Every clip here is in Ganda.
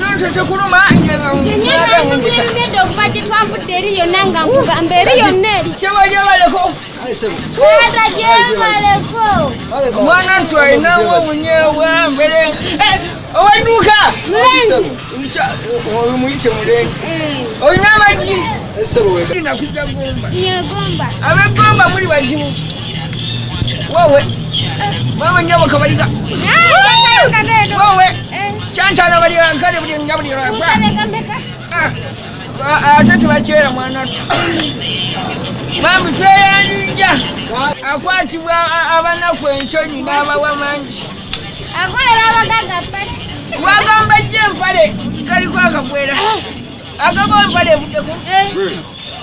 nonto tekuluma njega ngende okubaje twambudde eriyo nanga nkugamba eriyo neri kyebajebaleko ata jebaleko mwana twalinawo bunyewa mbere owaduuka muyite mulenzi olina amaggi nakujja gomba nyegomba abegomba muli bazibu wowe mama njabo kabaliga wowe chantana bali kale buli nyabuli atete bachera mwana mambi tweyanja akwatibwa abanaku enchonyi n'abawa mangi akolera abagaga pale wagamba je mpale kali kwa kabwera akagwa mpale evudeko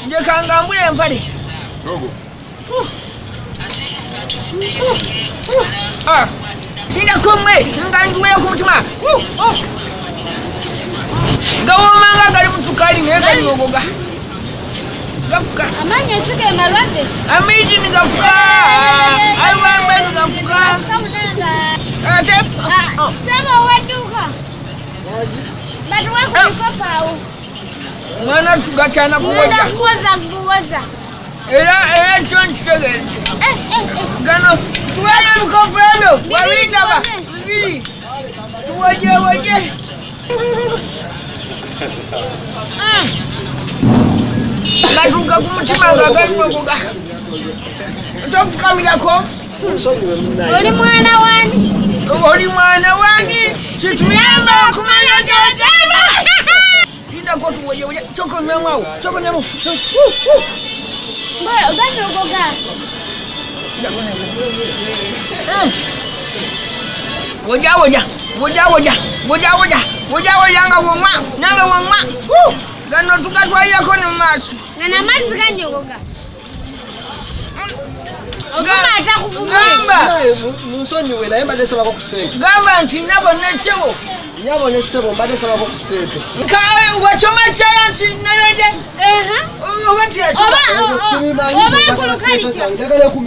nje kangambule empale tinda kumwe nganduwe kumutima gawomanga gali mutukali naye gali ogoga gafuka amanya esike malwadde amiji nigafuka ayibambe nigafuka ate sema waduka batu wako nikopawo mwana tugachana kuwoza era chonchitegere gano tuwaye mukofrado wabitaba bibiri tuwaje gatuka kumutima nga galinogoga tofukamirako oli mwana wani situyamba okumanya gyotema indako tuwaje chokonyawo woja nga woma nanga woma gano tukatwalirako ne maaso ngana masi ganyogoga gamba munsonyiwe naye mbadde nsabako ku ssente gamba nti nabo nekyebo nyabo ne ssebo mbadde nsabako ku ssente nkawe wachoma chaya nti nereje njagala 12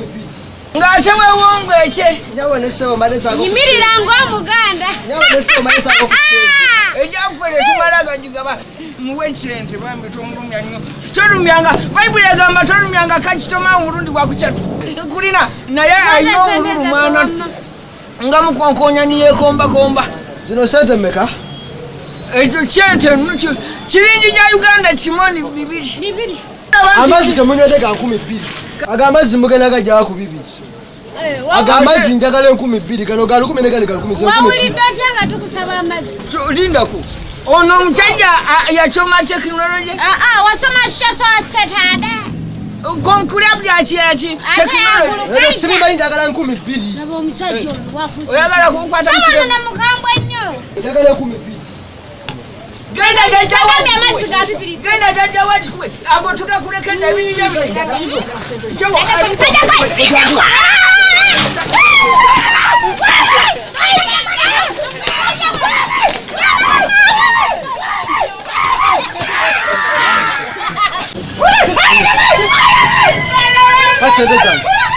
ng'ate wewongo ekye nyabo ne ssebo mbadde nsabako yimirira ng'omuganda nyabo ne ssebo mbadde nsabako ku ssente ejaffere tumala gagigaba muwe sente bambi tongumya nnyo tolumyanga bayibuli egamba tolumyanga kakitoma omulundi gwakukyatu kulina naye alina omululu mwana nga mukonkonya niyekombakomba zino sente mmeka ekyo kyente kiringi gya uganda kimoni 2 amazzi temunywedde ga 12 ag'amazzi mugenda gajjawa ku 2 ag'amazzi njagala 12 gano ga 10 ne gano ga 10 wawulidde otya nga tukusaba amazzi lindako ono omusajja yachoma tekinologi wasoma shoso wasetada konkula byakiyaki tekinologi sirimanyi njagala 12 naba omusajja wafusa oyagala kukwata sabono na mukambwe nnyo njagala 12 genda jajja wakikuwe ago tugakulekenda Passez les